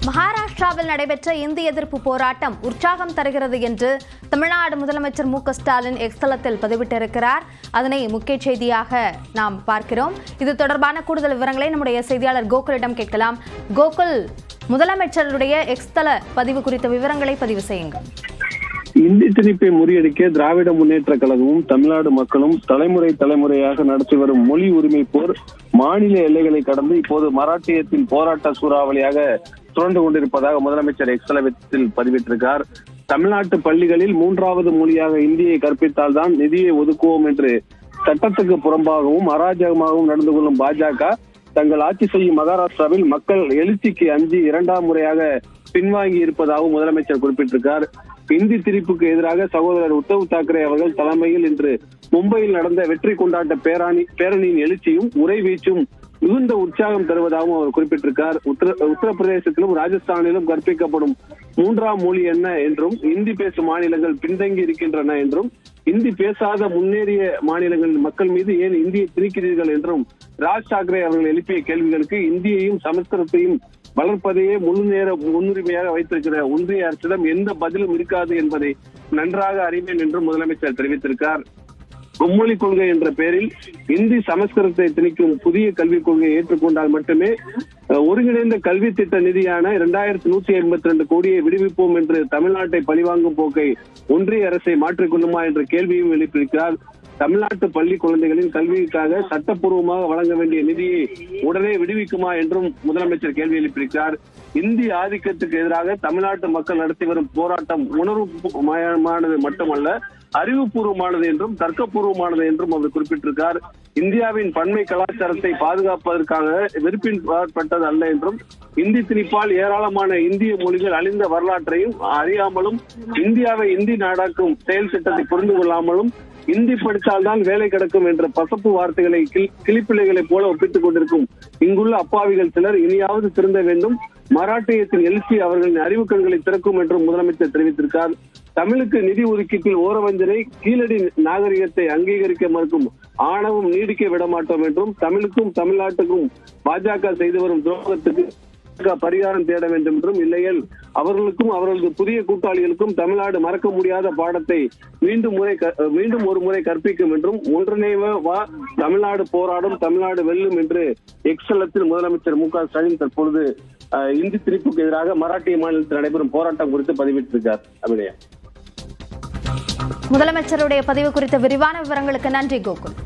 மகாராஷ்டிராவில் நடைபெற்ற இந்தி எதிர்ப்பு போராட்டம் உற்சாகம் தருகிறது என்று தமிழ்நாடு முதலமைச்சர் மு.க.ஸ்டாலின் எக்ஸ் தளத்தில் பதிவிட்டிருக்கிறார். அதனை முக்கிய செய்தியாக நாம் பார்க்கிறோம். இது தொடர்பான கூடுதல் விவரங்களை நம்முடைய செய்தியாளர் கோகுலிடம் கேட்கலாம். கோகுல், முதலமைச்சருடைய எக்ஸ் தள பதிவு குறித்த விவரங்களை பதிவு செய்யுங்கள். இந்தி திணிப்பை முறியடிக்க திராவிட முன்னேற்ற கழகமும் தமிழ்நாடு மக்களும் தலைமுறையாக நடத்தி வரும் மொழி உரிமை போர் மாநில எல்லைகளை கடந்து இப்போது மராட்டியத்தின் போராட்ட சூறாவளியாக சுழன்று கொண்டிருப்பதாக முதலமைச்சர் எக்ஸ் தளத்தில் பதிவிட்டிருக்கார். தமிழ்நாட்டு பள்ளிகளில் 3வது மொழியாக இந்தியை கற்பித்தால்தான் நிதியை ஒதுக்குவோம் என்று சட்டத்துக்கு புறம்பாகவும் அராஜகமாகவும் நடந்து கொள்ளும் பாஜக தங்கள் ஆட்சி செய்யும் மகாராஷ்டிராவில் மக்கள் எழுச்சிக்கு அஞ்சி 2ஆம் முறையாக பின்வாங்கி இருப்பதாகவும் முதலமைச்சர் குறிப்பிட்டிருக்கார். இந்தி திணிப்புக்கு எதிராக சகோதரர் உத்தவ் தாக்கரே அவர்கள் தலைமையில் இன்று மும்பையில் நடந்த வெற்றி கொண்டாட்ட பேரணியின் எழுச்சியும் உரைவீச்சும் மிகுந்த உற்சாகம் தருவதாகவும் அவர் குறிப்பிட்டிருக்கார். உத்தரப்பிரதேசத்திலும் ராஜஸ்தானிலும் கற்பிக்கப்படும் 3ஆம் மொழி என்ன என்றும் இந்தி பேசும் மாநிலங்கள் பின்தங்கி இருக்கின்றன என்றும் இந்தி பேசாத முன்னேறிய மாநிலங்களின் மக்கள் மீது ஏன் இந்தியை திணிக்கிறீர்கள் என்றும் ராஜ் தாக்கரே அவர்கள் எழுப்பிய கேள்விகளுக்கு இந்தியையும் சமஸ்கிருதத்தையும் வளர்ப்பதையே முழு நேர முன்னுரிமையாக வைத்திருக்கிற ஒன்றிய அரசிடம் எந்த பதிலும் இருக்காது என்பதை நன்றாக அறிவேன் என்றும் முதலமைச்சர் தெரிவித்திருக்கார். மும்மொழி கொள்கை என்ற பெயரில் இந்தி சமஸ்கிருதத்தை திணிக்கும் புதிய கல்விக் கொள்கையை ஏற்றுக்கொண்டால் மட்டுமே ஒருங்கிணைந்த கல்வி திட்ட நிதியான 2182 கோடியை விடுவிப்போம் என்று தமிழ்நாட்டை பழிவாங்கும் போக்கை ஒன்றிய அரசை மாற்றிக்கொள்ளுமா என்ற கேள்வியும் எழுப்பியிருக்கிறார். தமிழ்நாட்டு பள்ளி குழந்தைகளின் கல்விக்காக சட்டப்பூர்வமாக வழங்க வேண்டிய நிதியை உடனே விடுவிக்குமா என்றும் முதலமைச்சர் கேள்வி எழுப்பியிருக்கிறார். இந்தி ஆதிக்கத்துக்கு எதிராக தமிழ்நாட்டு மக்கள் நடத்தி வரும் போராட்டம் உணர்வுமயமானது மட்டுமல்ல, அறிவுபூர்வமானது என்றும் தர்க்கபூர்வமானது என்றும் அவர் குறிப்பிட்டிருக்கார். இந்தியாவின் பன்மை கலாச்சாரத்தை பாதுகாப்பதற்காக வெறுப்பின்பட்டது அல்ல என்றும் இந்தி திணிப்பால் ஏராளமான இந்திய மொழிகள் அழிந்த வரலாற்றையும் அறியாமலும் இந்தியாவை இந்தி நாடாக்கும் செயல் திட்டத்தை புரிந்து கொள்ளாமலும் இந்தி படித்தால்தான் வேலை கிடைக்கும் என்ற பசப்பு வார்த்தைகளை கிளிப்பிள்ளைகளை போல ஒப்பிட்டுக் கொண்டிருக்கும் இங்குள்ள அப்பாவிகள் சிலர் இனியாவது திருந்த வேண்டும். மராட்டியத்தின் எழுச்சி அவர்களின் அறிவு கண்களை திறக்கும் என்றும் முதலமைச்சர் தெரிவித்திருக்கார். தமிழுக்கு நிதி ஒதுக்கீட்டில் ஓரவஞ்சனை கீழடி நாகரிகத்தை அங்கீகரிக்க மறுக்கும் ஆணவம் நீடிக்க விடமாட்டோம் என்றும் தமிழுக்கும் தமிழ்நாட்டுக்கும் பாஜக செய்து வரும் துரோகத்துக்கு பரிகாரம் தேட வேண்டும் என்றும், இல்லையேல் அவர்களுக்கும் அவர்களது புதிய கூட்டாளிகளுக்கும் தமிழ்நாடு மறக்க முடியாத பாடத்தை மீண்டும் ஒரு முறை கற்பிக்கும் என்றும், ஒன்றிணைவா தமிழ்நாடு போராடும் தமிழ்நாடு வெல்லும் என்று எக்ஸ் தளத்தில் முதலமைச்சர் மு.க.ஸ்டாலின் தற்பொழுது இந்தி திணிப்புக்கு எதிராக மராட்டிய மாநிலத்தில் நடைபெறும் போராட்டம் குறித்து பதிவிட்டிருக்கார். அபிநயா, முதலமைச்சருடைய பதிவு குறித்த விரிவான விவரங்களுக்கு நன்றி கோகுல்.